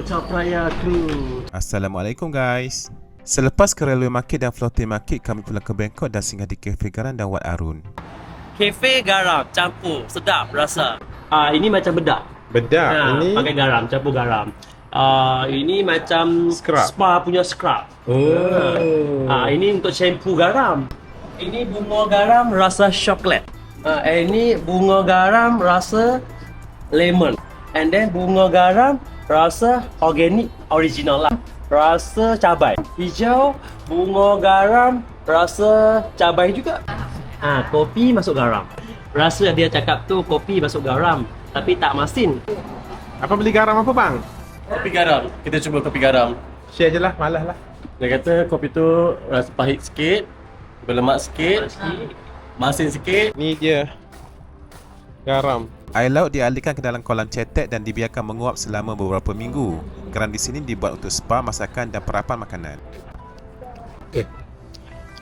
Top Raya Crew. Assalamualaikum guys. Selepas ke Railway Market dan Floating Market, kami pulang ke Bangkok dan singgah di Cafe Garam dan Wat Arun. Cafe garam campur, sedap rasa. Ini macam bedak. Bedak ini pakai garam, campur garam. Ini macam Scrub. spa punya scrub. Ini untuk shampoo garam. Ini bunga garam rasa coklat. Ini bunga garam rasa lemon. And then bunga garam rasa organik original lah. Rasa cabai. Hijau bunga garam rasa cabai juga. Kopi masuk garam. Rasa dia cakap tu kopi masuk garam, tapi tak masin. apa beli garam apa bang? Kopi garam. Kita cuba kopi garam. Share je lah, malas lah. Dia kata kopi tu rasa pahit sikit, berlemak sikit, masin sikit. Ni dia garam. Air laut dialirkan ke dalam kolam cetek dan dibiarkan menguap selama beberapa minggu. Garam di sini dibuat untuk spa, masakan dan perapan makanan.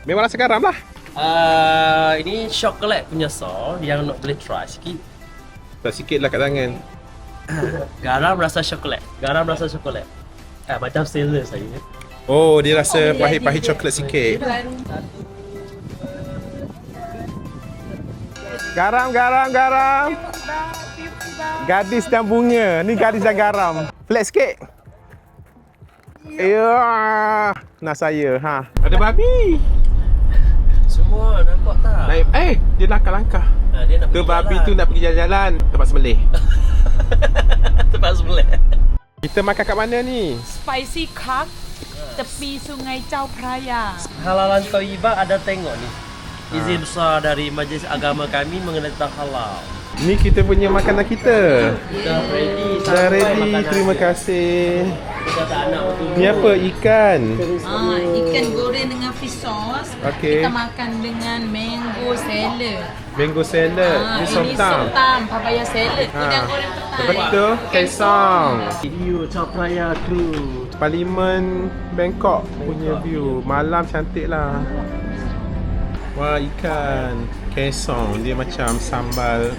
Memang rasa garam lah. Ini coklat punya sos yang nak boleh try sikit. Tak sikit lah kat tangan. Garam rasa coklat. Garam rasa coklat. Macam sailor saya. Oh, dia rasa pahit-pahit coklat sikit. Garam, garam, garam. Gadis dan bunga. Ni gadis dan garam. Flat sikit. Ya, nak saya ha. Ada babi. Semua nampak tak? Naik dia langkah-langkah. Dia nak Tu pergi babi jalan. tu nak pergi jalan-jalan tempat sembelih. Tempat sebelah. Kita makan kat mana ni? Spicy Cup, tepi Sungai Chao Phraya. Halalan Thayyibah ada tengok ni. Izin besar dari Majlis Agama kami mengenai tentang halal. Ni kita punya makanan kita. Dah ready. Dah sampai ready, makanan terima dia. kasih. Kita tak nak tunggu. Ni apa? Ikan. Ikan goreng dengan fish sauce. Okey. Kita makan dengan mango salad. Mango salad. Ni Ini somtam. somtam, papaya salad. Udang goreng petai. Lepas tu, kaisang. View Top Raya Crew. Parlimen Bangkok punya view. Malam cantik lah. Wah, ikan. Kaisang. Dia macam sambal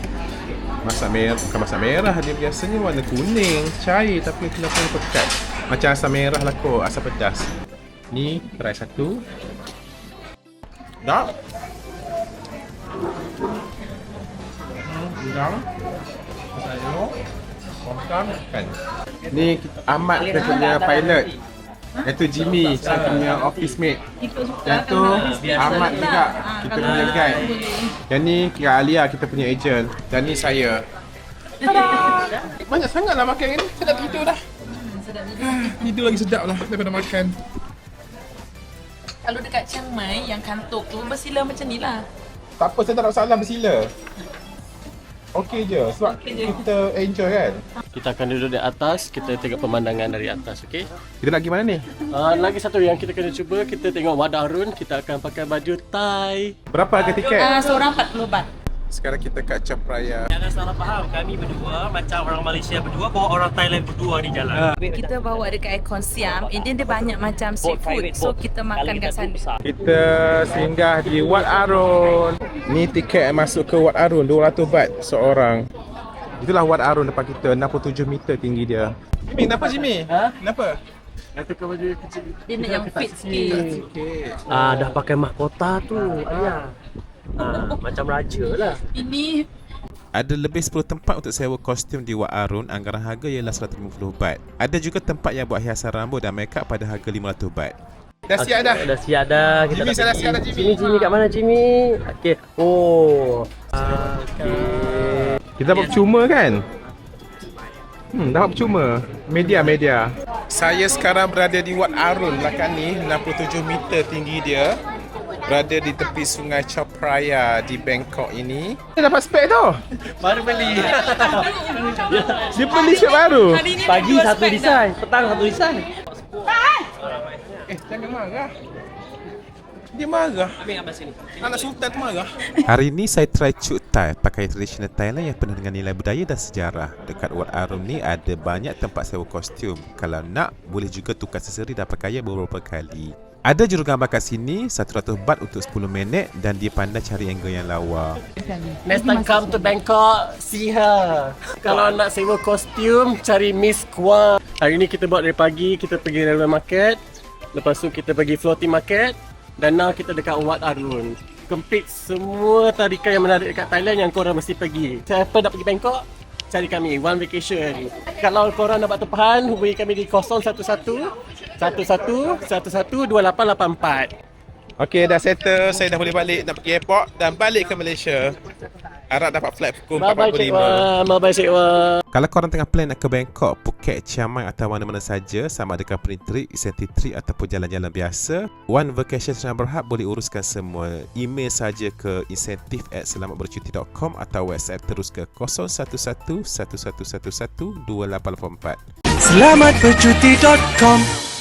masak merah. Bukan masak merah. Dia biasanya warna kuning. Cair tapi kenapa dia pekat. Macam asam merah lah kot. Asam pedas. Ni, try satu. Dah. Udang. Sayur. Makan. Makan. Ni Ahmad kita punya pilot. Yang tu Jimmy, saya punya office mate. Yang tu Ahmad juga, kita punya guide. Yang ni Kira Alia, kita punya agent. Dan ni saya. Banyak sangat lah makan ni. Saya dah tidur dah. Tidur lagi sedap lah daripada makan. Kalau dekat Chiang Mai, yang kantok tu bersila macam ni lah. Tak apa, saya tak ada masalah bersila. Okey je, sebab kita enjoy kan. Kita akan duduk di atas, kita tengok pemandangan dari atas, okey? Kita nak pergi mana ni? Lagi satu yang kita kena cuba, kita tengok Wat Arun, kita akan pakai baju Thai. Berapa harga tiket? Seorang 40 baht. Sekarang kita kat Chao Phraya. Jangan salah faham, kami berdua macam orang Malaysia berdua bawa orang Thailand berdua di jalan. Kita bawa dekat Ekon Siam, Indian dia banyak macam street food. So kita makan kat sana. Kita singgah di Wat Arun. Ni tiket masuk ke Wat Arun 200 baht seorang. Itulah Wat Arun depan kita, 67 meter tinggi dia. Jimmy, kenapa Jimmy? Kenapa? Nak tukar baju kecil. Dia nak yang fit sikit. Sikit. Dah pakai mahkota tu, ayah. Macam raja lah. Ini Ada lebih 10 tempat untuk sewa kostum di Wat Arun. Anggaran harga ialah 150 baht. Ada juga tempat yang buat hiasan rambut dan make up pada harga 500 baht. Dah siap dah. Dah siap dah. Kita Jimmy, dah saya dah pergi. siap dah, Jimmy. Sini Jimmy kat mana Jimmy? Okey. Okey. Kita dapat percuma kan? Dapat percuma. Media. Saya sekarang berada di Wat Arun belakang ni, 67 meter tinggi dia. Berada di tepi Sungai Chao Phraya di Bangkok ini. Dia dapat spek tu. Baru beli. Dia beli spek baru. Pagi satu design, petang satu design. Jangan marah. Dia marah. Ambil gambar sini. Anak sultan tu marah. Hari ini saya try Chuk Thai, pakaian tradisional Thailand yang penuh dengan nilai budaya dan sejarah. Dekat Wat Arun ni ada banyak tempat sewa kostum. Kalau nak, boleh juga tukar aksesori dan pakaian beberapa kali. Ada jurugambar kat sini, 100 baht untuk 10 minit dan dia pandai cari angle yang lawa. Next time come to Bangkok, see her. Kalau nak sewa kostum, cari Miss Kwan. Hari ni kita buat dari pagi, kita pergi railway market. Lepas tu kita pergi floating market. Dan now kita dekat Wat Arun. Complete semua tarikan yang menarik dekat Thailand yang korang mesti pergi. Siapa nak pergi Bangkok, cari kami One Vacation. Kalau korang nak buat tempahan, hubungi kami di 011 11 11 2884. Okey, dah settle. Saya dah boleh balik nak pergi airport dan balik ke Malaysia. Harap dapat flight pukul Bye-bye Cik 4.45. Wan. Bye-bye Cik Wan. Kalau korang tengah plan nak ke Bangkok, Phuket, Chiang Mai atau mana-mana saja, sama ada company trip, incentive trip ataupun jalan-jalan biasa, One Vacation Senang Berhad boleh uruskan semua. Email saja ke incentive@selamatbercuti.com atau WhatsApp terus ke 011 11 11 2884. Selamatbercuti.com